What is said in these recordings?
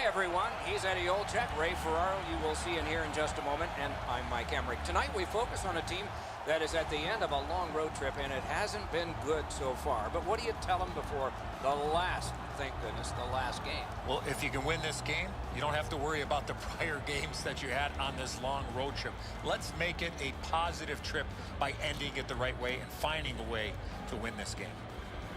everyone, he's Eddie Olczyk. Ray Ferraro, you will see in here in just a moment, and I'm Mike Emmerich. Tonight we focus on a team that is at the end of a long road trip, and it hasn't been good so far. But what do you tell them before the last, thank goodness, the last game? Well, if you can win this game, you don't have to worry about the prior games that you had on this long road trip. Let's make it a positive trip by ending it the right way and finding a way to win this game.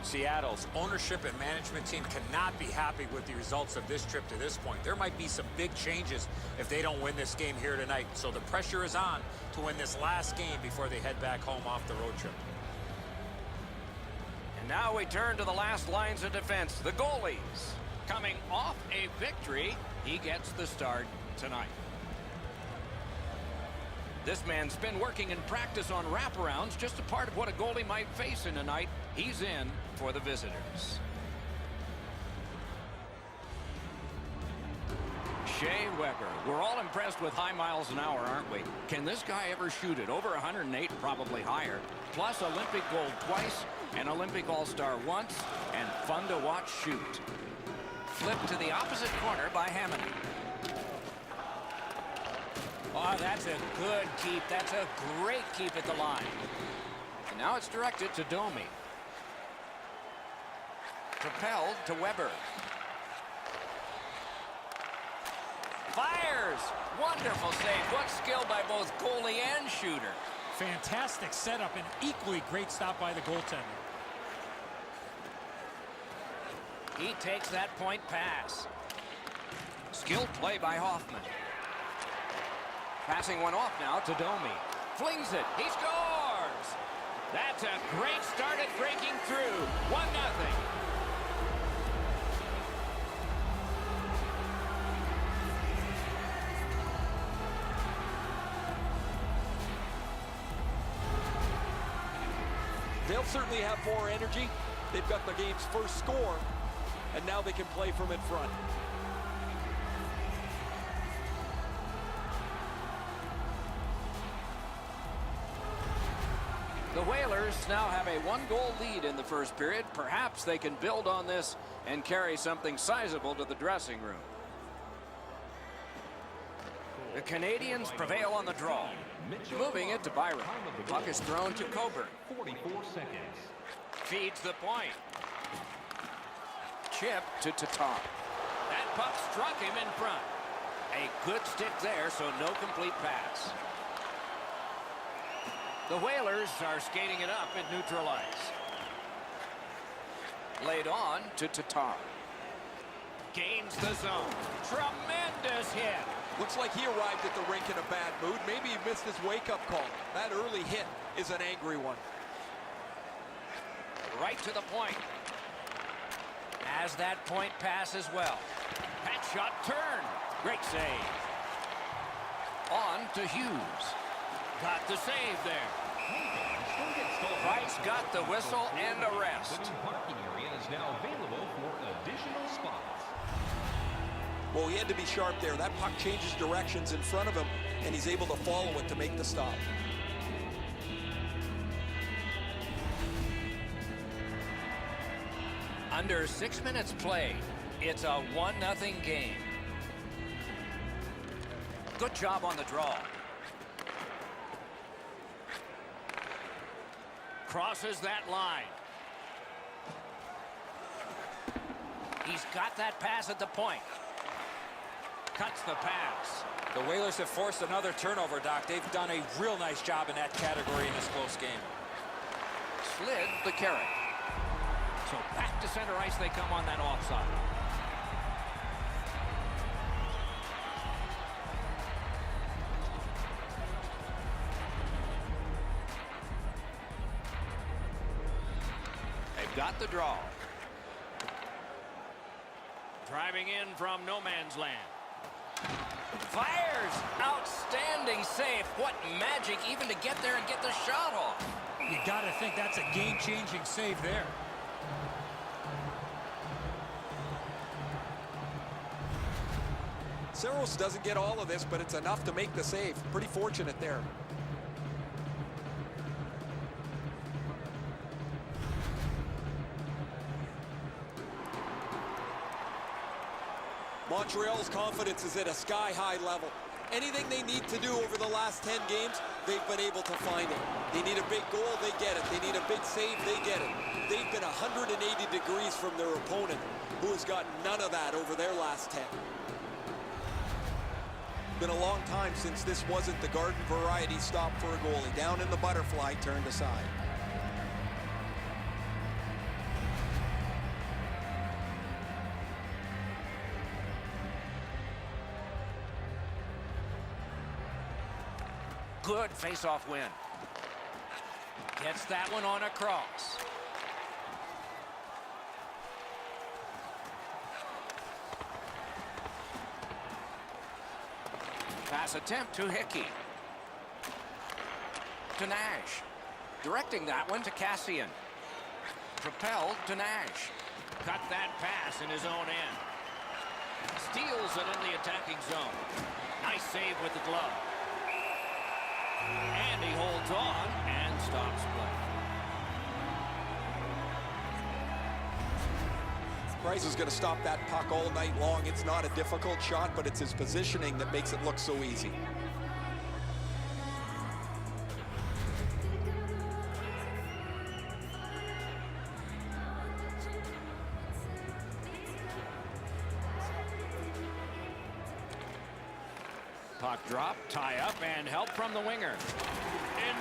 Seattle's ownership and management team cannot be happy with the results of this trip to this point. There might be some big changes if they don't win this game here tonight. So the pressure is on to win this last game before they head back home off the road trip. And now we turn to the last lines of defense, the goalies. Coming off a victory, he gets the start tonight. This man's been working in practice on wraparounds, just a part of what a goalie might face in a night. He's in for the visitors. Shea Weber. We're all impressed with high miles an hour, aren't we? Can this guy ever shoot it? Over 108, probably higher. Plus Olympic gold twice, and Olympic All-Star once, and fun to watch shoot. Flip to the opposite corner by Hammond. Oh, that's a good keep. That's a great keep at the line. And now it's directed to Domi. Propelled to Weber. Fires! Wonderful save. What skill by both goalie and shooter. Fantastic setup and equally great stop by the goaltender. He takes that point pass. Skilled play by Hoffman. Passing one off now to Domi. Flings it. He scores! That's a great start at breaking through. 1-0. They'll certainly have more energy. They've got the game's first score, and now they can play from in front. The Whalers now have a one-goal lead in the first period. Perhaps they can build on this and carry something sizable to the dressing room. The Canadiens prevail on the draw. Moving it to Byron. The puck is thrown to Coburn. 44 seconds. Feeds the point. Chip to Tatar. That puck struck him in front. A good stick there, so no complete pass. The Whalers are skating it up at neutral ice. Laid on to Tatar. Gains the zone. Tremendous hit. Looks like he arrived at the rink in a bad mood. Maybe he missed his wake-up call. That early hit is an angry one. Right to the point. Has that point pass as well. That shot turned. Great save. On to Hughes. Got the save there. Price got the whistle and a rest. Parking area is now available for additional spots. Well, he had to be sharp there. That puck changes directions in front of him, and he's able to follow it to make the stop. Under 6 minutes played, it's a 1-0 game. Good job on the draw. Crosses that line. He's got that pass at the point. Cuts the pass. The Whalers have forced another turnover, Doc. They've done a real nice job in that category in this close game. Slid the carry. So back to center ice they come on that offside. They've got the draw. Driving in from no man's land. Fires! Outstanding save. What magic even to get there and get the shot off. You got to think that's a game-changing save there. Saros doesn't get all of this, but it's enough to make the save. Pretty fortunate there. Montreal's confidence is at a sky-high level. Anything they need to do over the last 10 games, they've been able to find it. They need a big goal, they get it. They need a big save, they get it. They've been 180 degrees from their opponent, who has got none of that over their last 10. Been a long time since this wasn't the garden variety stop for a goalie. Down in the butterfly, turned aside. Good face-off win. Gets that one on a cross. Pass attempt to Hickey. To Nash. Directing that one to Cassian. Propelled to Nash. Cut that pass in his own end. Steals it in the attacking zone. Nice save with the glove. And he holds on and stops play. Price is going to stop that puck all night long. It's not a difficult shot, but it's his positioning that makes it look so easy. Puck drop, tie up, and help from the winger.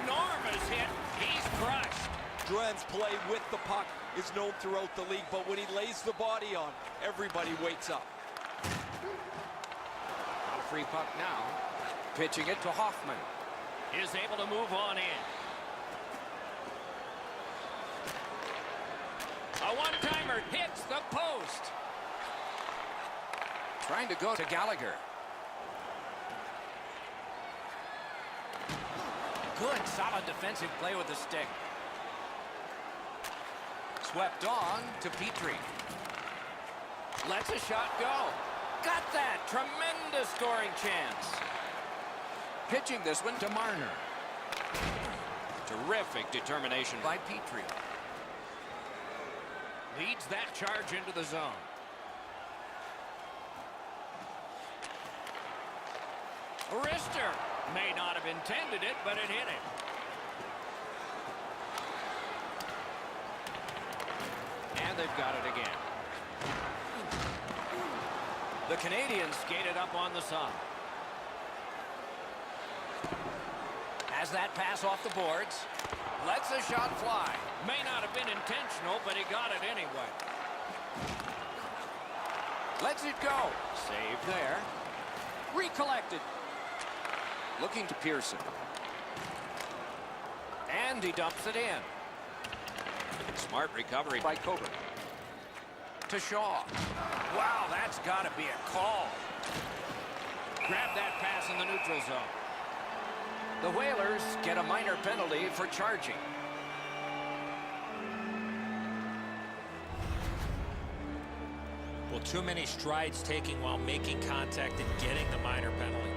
Enormous hit. He's crushed. Drouin's play with the puck is known throughout the league, but when he lays the body on, everybody wakes up. A free puck now. Pitching it to Hoffman. Is able to move on in. A one-timer hits the post. Trying to go to Gallagher. Good, solid defensive play with the stick. Swept on to Petrie. Lets a shot go. Got that. Tremendous scoring chance. Pitching this one to Marner. Terrific determination by Petrie. Leads that charge into the zone. Wrister. May not have intended it, but it hit him. And they've got it again. The Canadiens skated up on the side. Has that pass off the boards. Lets the shot fly. May not have been intentional, but he got it anyway. Lets it go. Saved there. Recollected. Looking to Pearson. And he dumps it in. Smart recovery by Coburn. To Shaw. Wow, that's got to be a call. Grab that pass in the neutral zone. The Whalers get a minor penalty for charging. Well, too many strides taking while making contact and getting the minor penalty.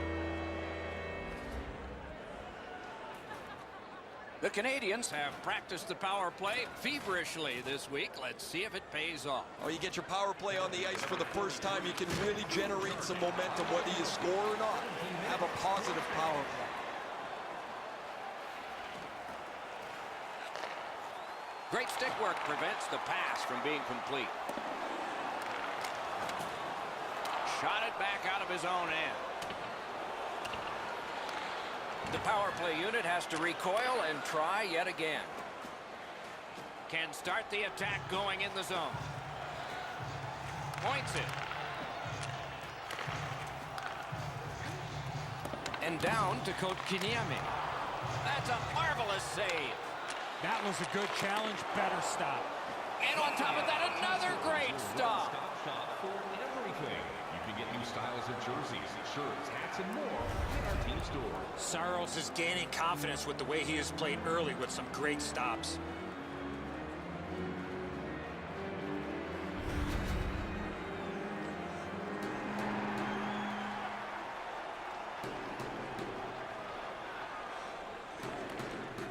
The Canadiens have practiced the power play feverishly this week. Let's see if it pays off. Oh, you get your power play on the ice for the first time, you can really generate some momentum, whether you score or not. Have a positive power play. Great stick work prevents the pass from being complete. Shot it back out of his own end. The power play unit has to recoil and try yet again. Can start the attack going in the zone. Points it. And down to Kotkaniemi. That's a marvelous save. That was a good challenge. Better stop. And on top of that, another great stop. Shop for everything. You can get new styles of jerseys, shirts, hats, and more in our team store. Saros is gaining confidence with the way he has played early with some great stops.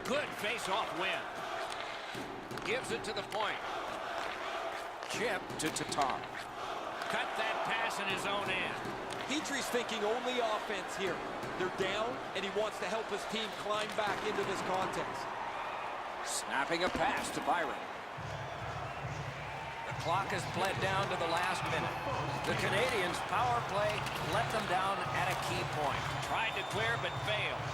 Good face-off win. Gives it to the point. Chip to Tatar. cut that pass in his own end. Petry's thinking only offense here. They're down, and he wants to help his team climb back into this contest. Snapping a pass to Byron. The clock has bled down to the last minute. The Canadiens' power play let them down at a key point. Tried to clear, but failed.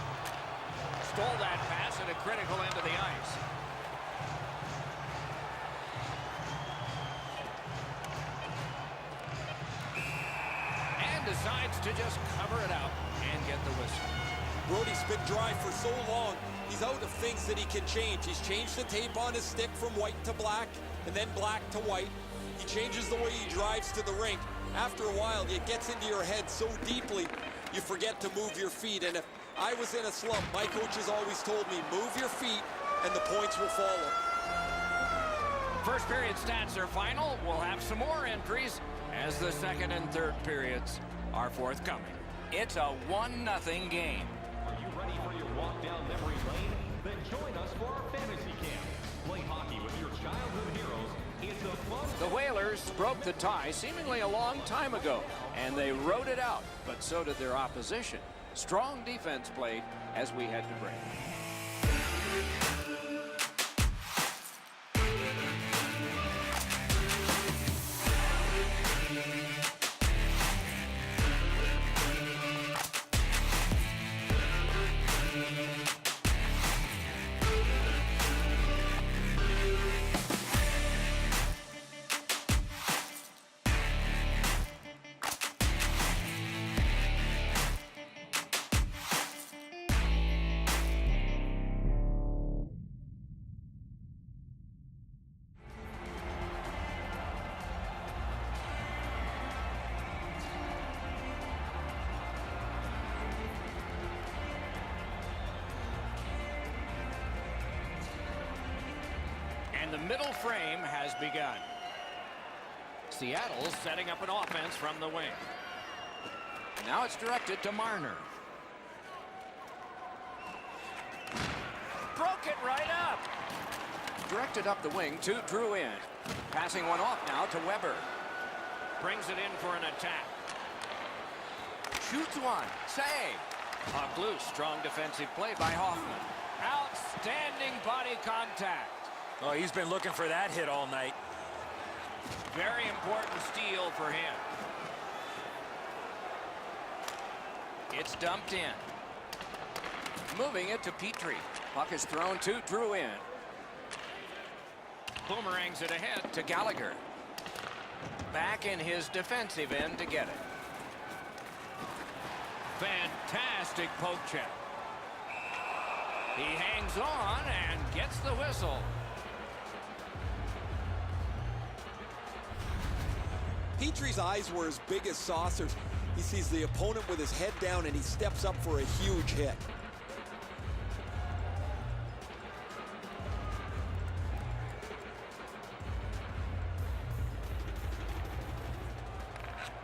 Stole that pass at a critical end of the ice. And decides to just cover it up and get the whistle. Brody's been dry for so long, he's out of things that he can change. He's changed the tape on his stick from white to black, and then black to white. He changes the way he drives to the rink. After a while, it gets into your head so deeply, you forget to move your feet. And if I was in a slump, my coaches always told me, move your feet, and the points will follow. First period stats are final. We'll have some more entries as the second and third periods are forthcoming. It's a 1-0 game. Are you ready for your walk down memory lane? Then join us for our fantasy camp. Play hockey with your childhood heroes. It's a fun... The Whalers broke the tie seemingly a long time ago, and they rode it out, but so did their opposition. Strong defense played as we head to break. And the middle frame has begun. Seattle setting up an offense from the wing. Now it's directed to Marner. Broke it right up. Directed up the wing to Drouin. Passing one off now to Weber. Brings it in for an attack. Shoots one. Save. Puck loose. Strong defensive play by Hoffman. Outstanding body contact. Oh, he's been looking for that hit all night. Very important steal for him. It's dumped in. Moving it to Petry. Puck is thrown to Drouin. Boomerangs it ahead to Gallagher. Back in his defensive end to get it. Fantastic poke check. He hangs on and gets the whistle. Petry's eyes were as big as saucers. He sees the opponent with his head down, and he steps up for a huge hit.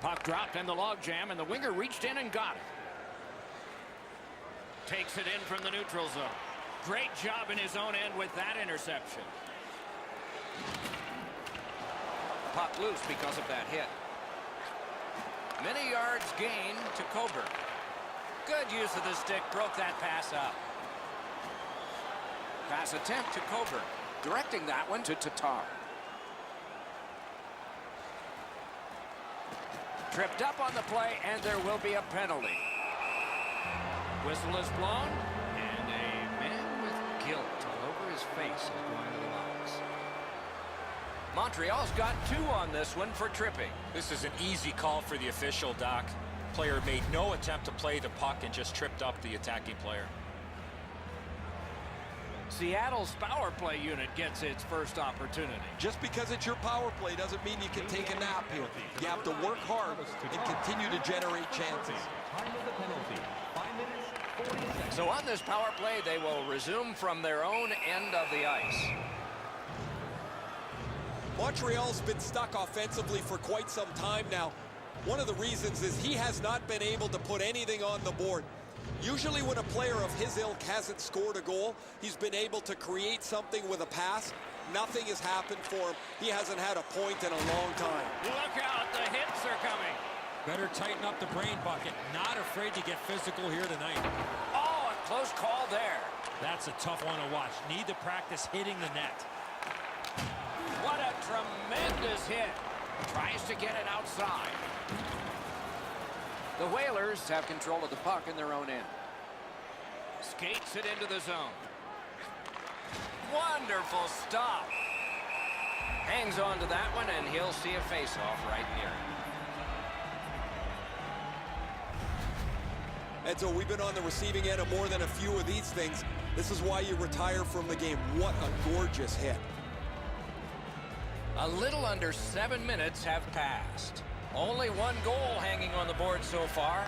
Puck dropped in the logjam, and the winger reached in and got it. Takes it in from the neutral zone. Great job in his own end with that interception. Puck loose because of that hit. Many yards gained to Coburn. Good use of the stick, broke that pass up. Pass attempt to Coburn, directing that one to Tatar. Tripped up on the play, and there will be a penalty. Whistle is blown, and a man with guilt all over his face is going to the box. Montreal's got 2 on this one for tripping. This is an easy call for the official, Doc. Player made no attempt to play the puck and just tripped up the attacking player. Seattle's power play unit gets its first opportunity. Just because it's your power play doesn't mean you can take a nap here. You have to work hard and continue to generate chances. Time of the penalty. 5 minutes, 40 seconds. So on this power play, they will resume from their own end of the ice. Montreal's been stuck offensively for quite some time now. One of the reasons is he has not been able to put anything on the board. Usually when a player of his ilk hasn't scored a goal, he's been able to create something with a pass. Nothing has happened for him. He hasn't had a point in a long time. Look out, the hits are coming. Better tighten up the brain bucket. Not afraid to get physical here tonight. Oh, a close call there. That's a tough one to watch. Need to practice hitting the net. What a tremendous hit. Tries to get it outside. The Whalers have control of the puck in their own end. Skates it into the zone. Wonderful stop. Hangs on to that one, and he'll see a face-off right near him. And so we've been on the receiving end of more than a few of these things. This is why you retire from the game. What a gorgeous hit. A little under 7 minutes have passed. Only one goal hanging on the board so far.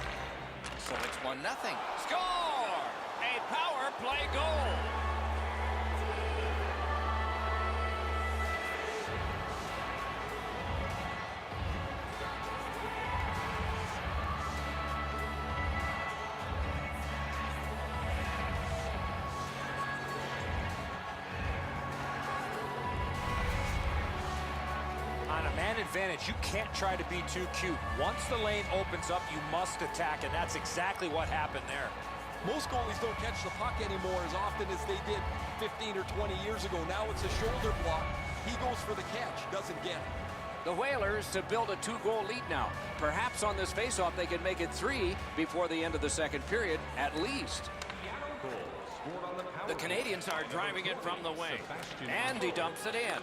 So it's 1-0. Score! A power play goal. On a man advantage, you can't try to be too cute. Once the lane opens up, you must attack, and that's exactly what happened there. Most goalies don't catch the puck anymore as often as they did 15 or 20 years ago. Now it's a shoulder block. He goes for the catch, doesn't get it. The Whalers to build a 2-goal lead now. Perhaps on this faceoff they can make it 3 before the end of the second period, at least. The Canadiens are driving it from the wing. And he dumps it in.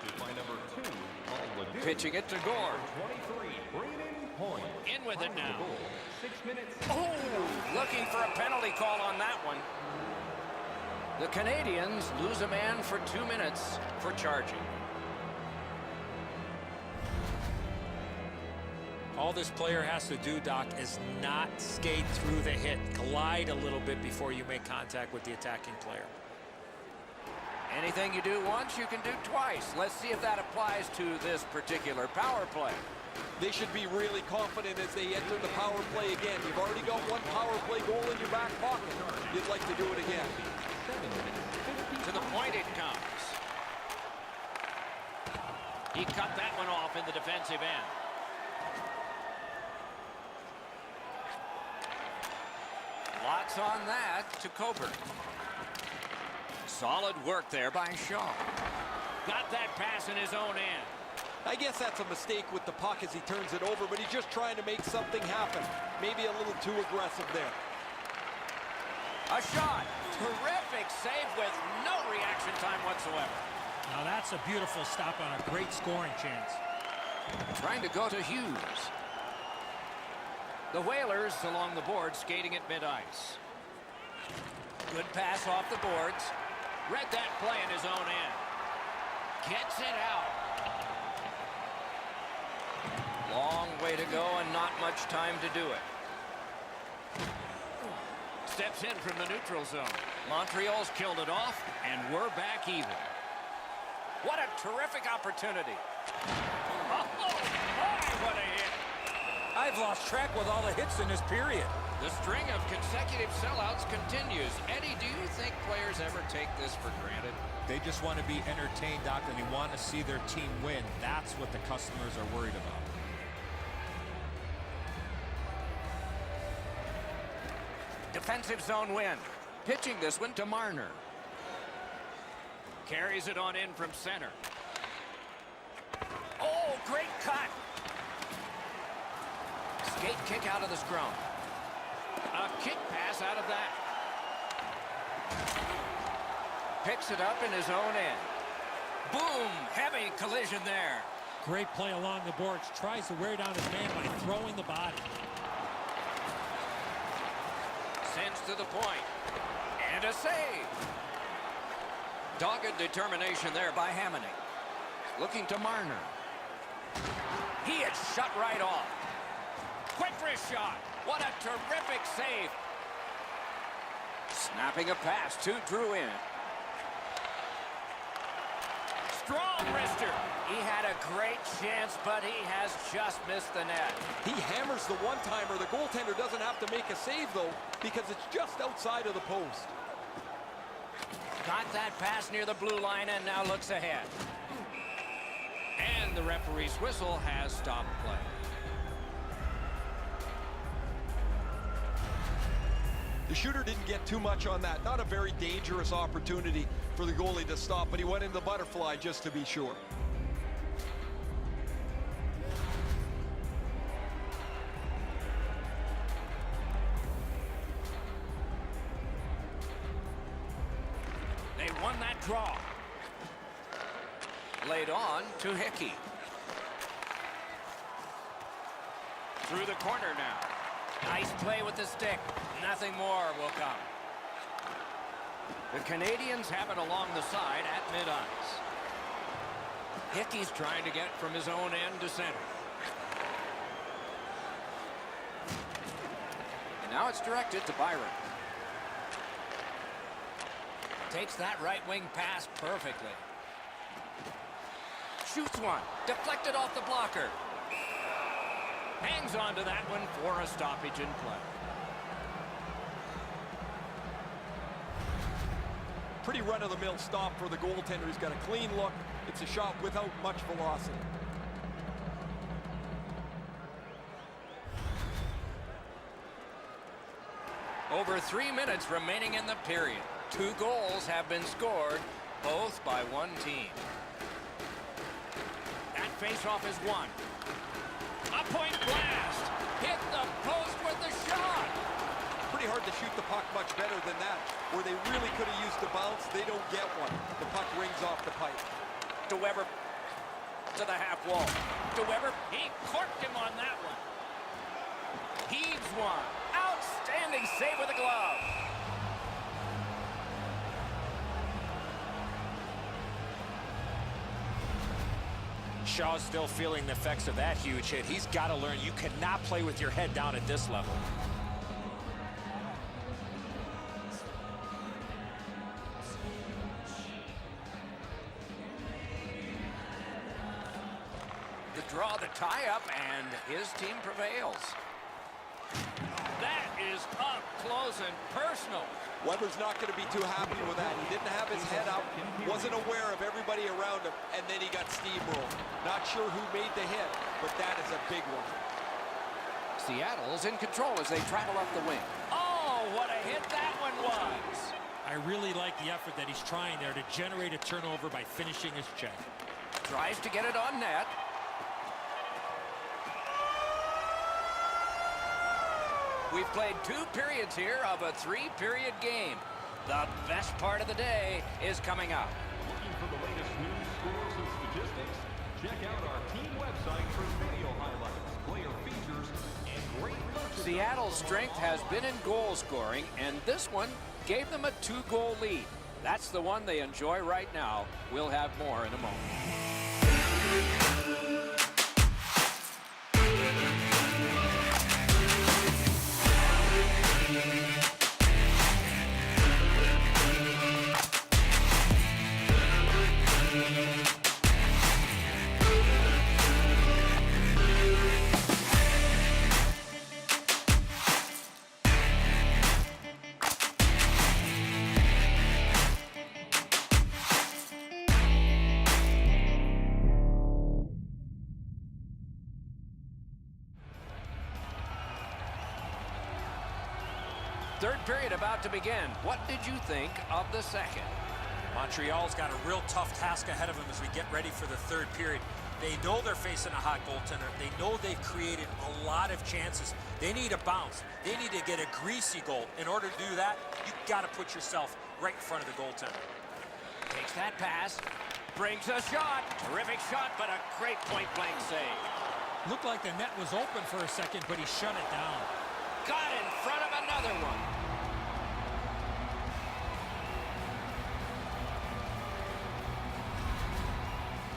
Pitching it to Gore. In with it now. Oh, looking for a penalty call on that one. The Canadiens lose a man for 2 minutes for charging. All this player has to do, Doc, is not skate through the hit. Glide a little bit before you make contact with the attacking player. Anything you do once, you can do twice. Let's see if that applies to this particular power play. They should be really confident as they enter the power play again. You've already got one power play goal in your back pocket. You'd like to do it again. To the point it comes. He cut that one off in the defensive end. Lots on that to Coburn. Solid work there by Shaw. Got that pass in his own end. I guess that's a mistake with the puck as he turns it over, but he's just trying to make something happen. Maybe a little too aggressive there. A shot. Terrific save with no reaction time whatsoever. Now that's a beautiful stop on a great scoring chance. Trying to go to Hughes. The Whalers along the board skating at mid-ice. Good pass off the boards. Read that play in his own end. Gets it out. Long way to go and not much time to do it. Steps in from the neutral zone. Montreal's killed it off, and we're back even. What a terrific opportunity. Oh, my, what a hit. I've lost track with all the hits in this period. The string of consecutive sellouts continues. Eddie, do you think players ever take this for granted? They just want to be entertained, Doc, and they want to see their team win. That's what the customers are worried about. Defensive zone win. Pitching this one to Marner. Carries it on in from center. Oh, great cut. Skate kick out of the scrum. A kick pass out of that. Picks it up in his own end. Boom! Heavy collision there. Great play along the boards. Tries to wear down his man by throwing the body. Sends to the point. And a save. Dogged determination there by Hamonic. Looking to Marner. He is shut right off. Quick wrist shot. What a terrific save. Snapping a pass to Drouin. Strong wrister. He had a great chance, but he has just missed the net. He hammers the one-timer. The goaltender doesn't have to make a save, though, because it's just outside of the post. Got that pass near the blue line and now looks ahead. And the referee's whistle has stopped play. The shooter didn't get too much on that. Not a very dangerous opportunity for the goalie to stop, but he went in the butterfly just to be sure. They won that draw. Laid on to Hickey. Through the corner now. Nice play with the stick. Nothing more will come. The Canadiens have it along the side at mid-ice. Hickey's trying to get from his own end to center. And now it's directed to Byron. Takes that right wing pass perfectly. Shoots one. Deflected off the blocker. Hangs on to that one for a stoppage in play. Pretty run-of-the-mill stop for the goaltender. He's got a clean look. It's a shot without much velocity. Over 3 minutes remaining in the period. 2 goals have been scored, both by one team. That faceoff is won. A point blast. Hit the post with the shot. Pretty hard to shoot the puck much better than that. Where they really could have used a bounce, they don't get one. The puck rings off the pipe. To Weber. To the half wall. To Weber. He corked him on that one. Heaves one. Outstanding save with a glove. Shaw's still feeling the effects of that huge hit. He's got to learn you cannot play with your head down at this level. The draw, the tie-up, and his team prevails. That is up close and personal. Weber's not going to be too happy with that. He didn't have his head up, wasn't aware of everybody around him, and then he got steamrolled. Not sure who made the hit, but that is a big one. Seattle's in control as they travel up the wing. Oh, what a hit that one was. I really like the effort that he's trying there to generate a turnover by finishing his check. Tries to get it on net. We've played 2 periods here of a 3-period game. The best part of the day is coming up. Looking for the latest news, scores, and statistics? Check out our team website for video highlights, player features, and great merchandise. Seattle's strength has been in goal scoring, and this one gave them a 2-goal lead. That's the one they enjoy right now. We'll have more in a moment. Third period about to begin. What did you think of the second? Montreal's got a real tough task ahead of them as we get ready for the third period. They know they're facing a hot goaltender. They know they've created a lot of chances. They need a bounce. They need to get a greasy goal. In order to do that, you've got to put yourself right in front of the goaltender. Takes that pass. Brings a shot. Terrific shot, but a great point-blank save. Looked like the net was open for a second, but he shut it down. Got in front of another one.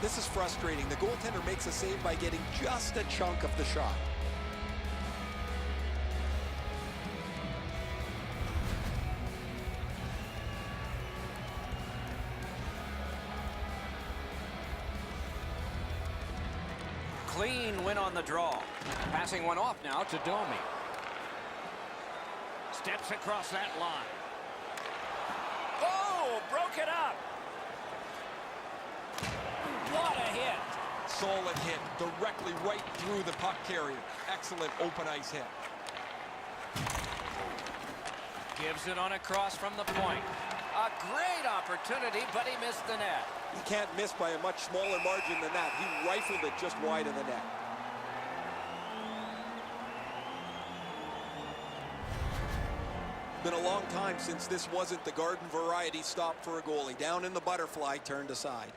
This is frustrating. The goaltender makes a save by getting just a chunk of the shot. Clean win on the draw. Passing one off now to Domi. Steps across that line. Oh, broke it up. What a hit. solid hit, directly right through the puck carrier. Excellent open ice hit. Gives it on a cross from the point. A great opportunity, but he missed the net. He can't miss by a much smaller margin than that. He rifled it just wide of the net. Been a long time since this wasn't the garden variety stop for a goalie. Down in the butterfly, turned aside.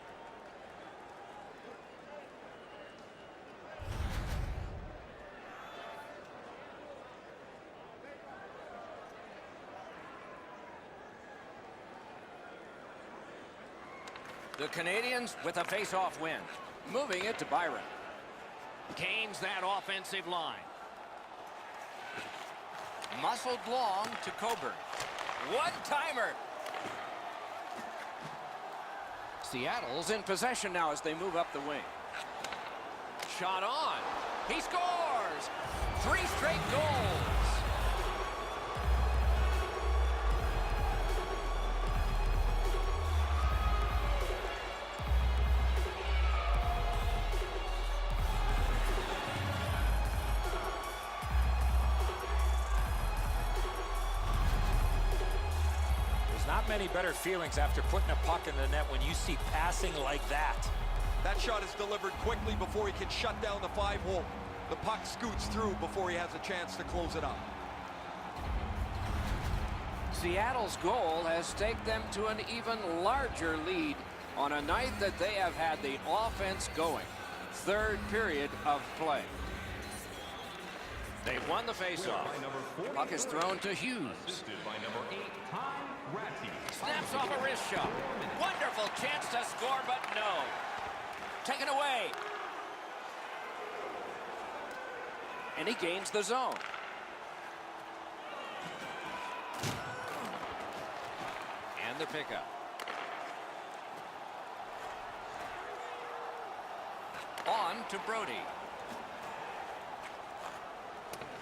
The Canadiens with a face-off win. Moving it to Byron. Gains that offensive line. Muscled long to Coburn. One-timer. Seattle's in possession now as they move up the wing. Shot on. He scores! 3 straight goals. Not many better feelings after putting a puck in the net when you see passing like that. That shot is delivered quickly before he can shut down the 5-hole. The puck scoots through before he has a chance to close it up. Seattle's goal has taken them to an even larger lead on a night that they have had the offense going. 3rd period of play. They've won the faceoff. Puck is thrown to Hughes. Snaps off a wrist shot. Wonderful chance to score, but no. Taken away. And he gains the zone. And the pickup. On to Brody.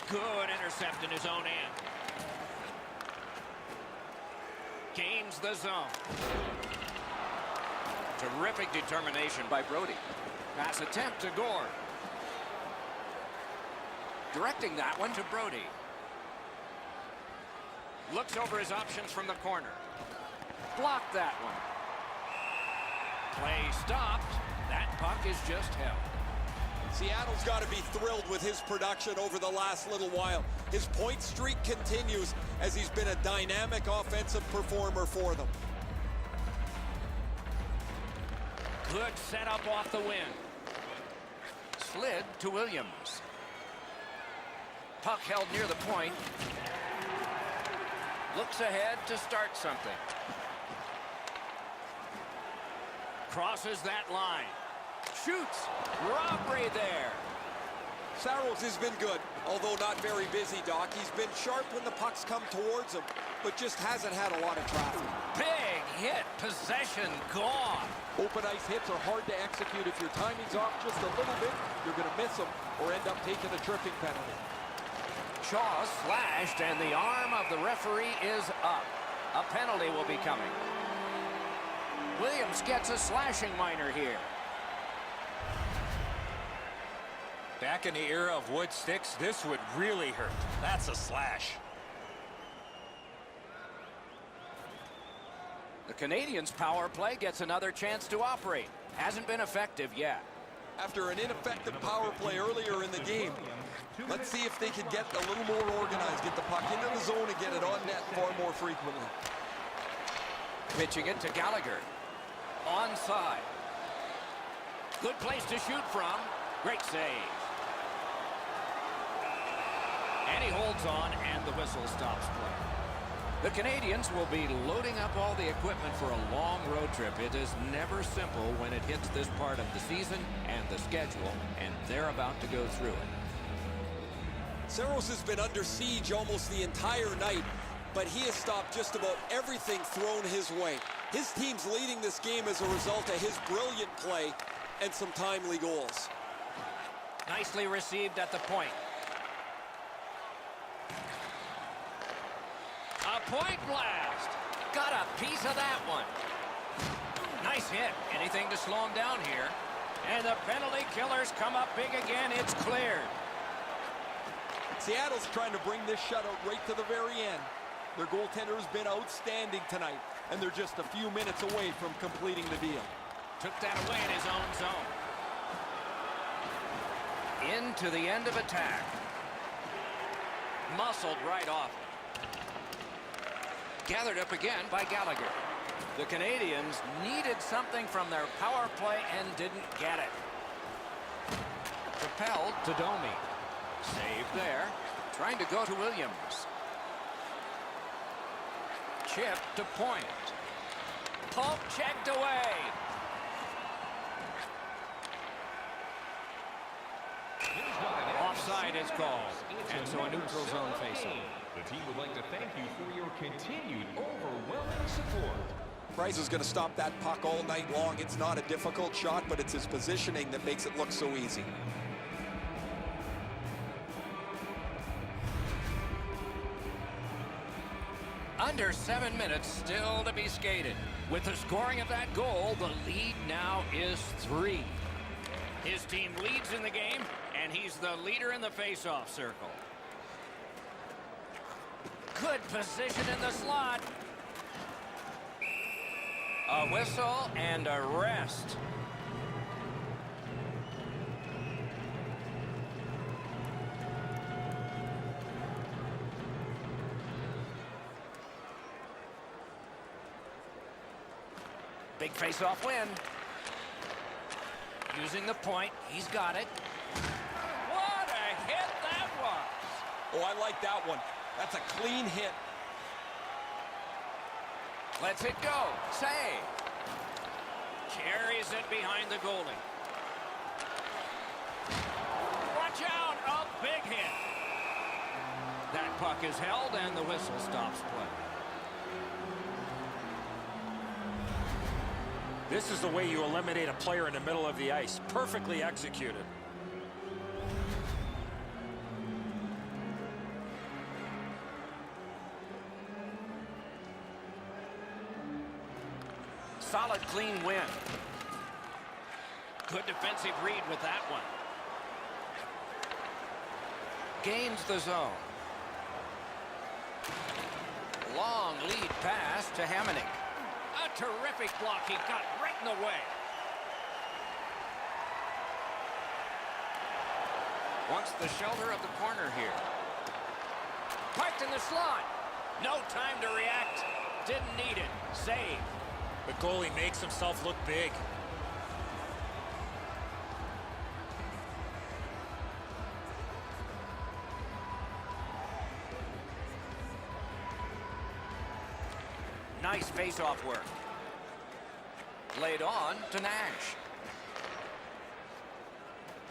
Good intercept in his own end. Gains the zone. Terrific determination by Brody. Pass attempt to Gord. Directing that one to Brody. Looks over his options from the corner. Blocked that one. Play stopped. That puck is just held. Seattle's got to be thrilled with his production over the last little while. His point streak continues as he's been a dynamic offensive performer for them. Good setup off the wing. Slid to Williams. Puck held near the point. Looks ahead to start something. Crosses that line. Shoots. Robbery there. Saros has been good, although not very busy, Doc. He's been sharp when the pucks come towards him, but just hasn't had a lot of traffic. Big hit. Possession gone. Open ice hits are hard to execute. If your timing's off just a little bit, you're going to miss them or end up taking a tripping penalty. Shaw slashed, and the arm of the referee is up. A penalty will be coming. Williams gets a slashing minor here. Back in the era of wood sticks, this would really hurt. That's a slash. The Canadiens' power play gets another chance to operate. Hasn't been effective yet. After an ineffective power play earlier in the game, let's see if they can get a little more organized, get the puck into the zone and get it on net far more frequently. Pitching it to Gallagher. Onside. Good place to shoot from. Great save. And he holds on, and the whistle stops play. The Canadiens will be loading up all the equipment for a long road trip. It is never simple when it hits this part of the season and the schedule, and they're about to go through it. Saros has been under siege almost the entire night, but he has stopped just about everything thrown his way. His team's leading this game as a result of his brilliant play and some timely goals. Nicely received at the point. A point blast. Got a piece of that one. Nice hit. Anything to slow him down here. And the penalty killers come up big again. It's cleared. Seattle's trying to bring this shutout right to the very end. Their goaltender has been outstanding tonight, and they're just a few minutes away from completing the deal. Took that away in his own zone. Into the end of attack. Muscled right off. Gathered up again by Gallagher. The Canadiens needed something from their power play and didn't get it. Propelled to Domi. Save there. Trying to go to Williams. Chip to Point. Poke checked away. Offside is called. And so a neutral zone faceoff. The team would like to thank you for your continued overwhelming support. Price is going to stop that puck all night long. It's not a difficult shot, but it's his positioning that makes it look so easy. Under 7 minutes still to be skated. With the scoring of that goal, the lead now is 3. His team leads in the game, and he's the leader in the face-off circle. Good position in the slot. A whistle and a rest. Big face-off win. Using the point, he's got it. What a hit that was! Oh, I like that one. That's a clean hit. Lets it go. Save. Carries it behind the goalie. Watch out! A big hit. That puck is held and the whistle stops play. This is the way you eliminate a player in the middle of the ice. Perfectly executed. Solid, clean win. Good defensive read with that one. Gains the zone. Long lead pass to Hamonic. A terrific block. He got right in the way. Wants the shelter of the corner here. Parked in the slot. No time to react. Didn't need it. Save. The goalie makes himself look big. Nice face-off work. Laid on to Nash.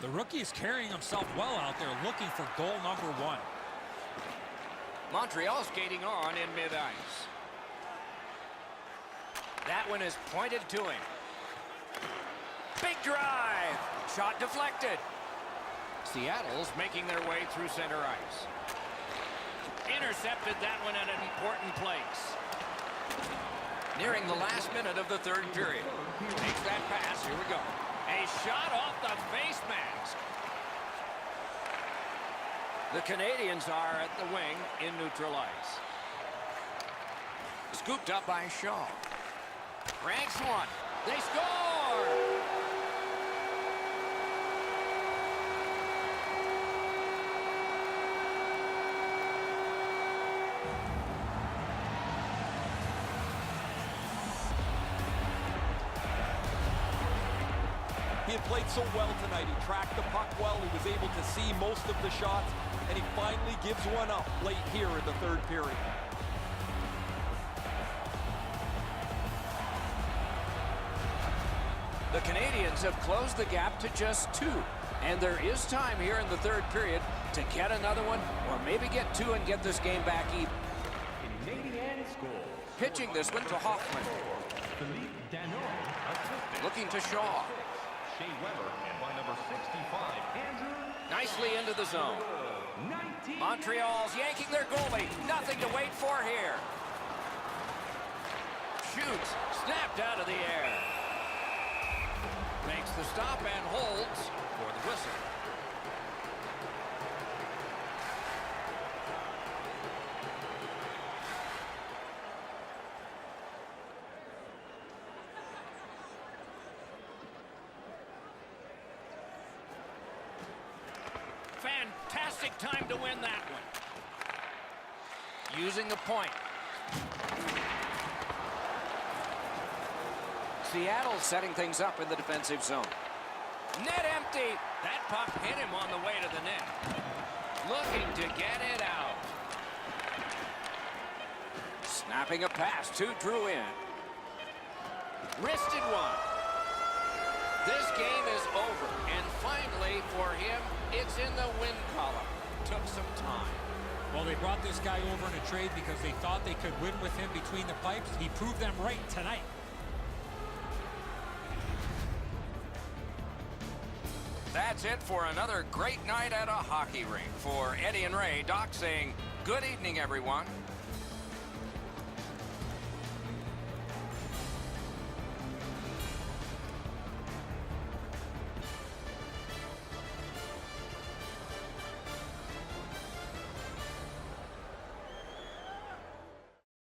The rookie is carrying himself well out there, looking for goal number 1. Montreal skating on in mid-ice. That one is pointed to him. Big drive. Shot deflected. Seattle's making their way through center ice. Intercepted that one at an important place. Nearing the last minute of the third period. Takes that pass. Here we go. A shot off the face mask. The Canadiens are at the wing in neutral ice. Scooped up by Shaw. Ranks one. They score! He had played so well tonight. He tracked the puck well. He was able to see most of the shots, and he finally gives one up late here in the third period. The Canadiens have closed the gap to just 2. And there is time here in the third period to get another one or maybe get 2 and get this game back even. Canadian scores. Pitching this one to Hoffman. Looking to Shaw. Shea Weber, and by number 65, Andrew. Nicely into the zone. Montreal's yanking their goalie. Nothing to wait for here. Shoots. Snapped out of the air. Makes the stop and holds for the whistle. Fantastic time to win that one. Using the point. Seattle setting things up in the defensive zone. Net empty. That puck hit him on the way to the net. Looking to get it out. Snapping a pass to Drew in. Wristed one. This game is over, and finally for him, it's in the win column. Took some time. Well, they brought this guy over in a trade because they thought they could win with him between the pipes. He proved them right tonight. That's it for another great night at a hockey rink. For Eddie and Ray, Doc saying good evening, everyone.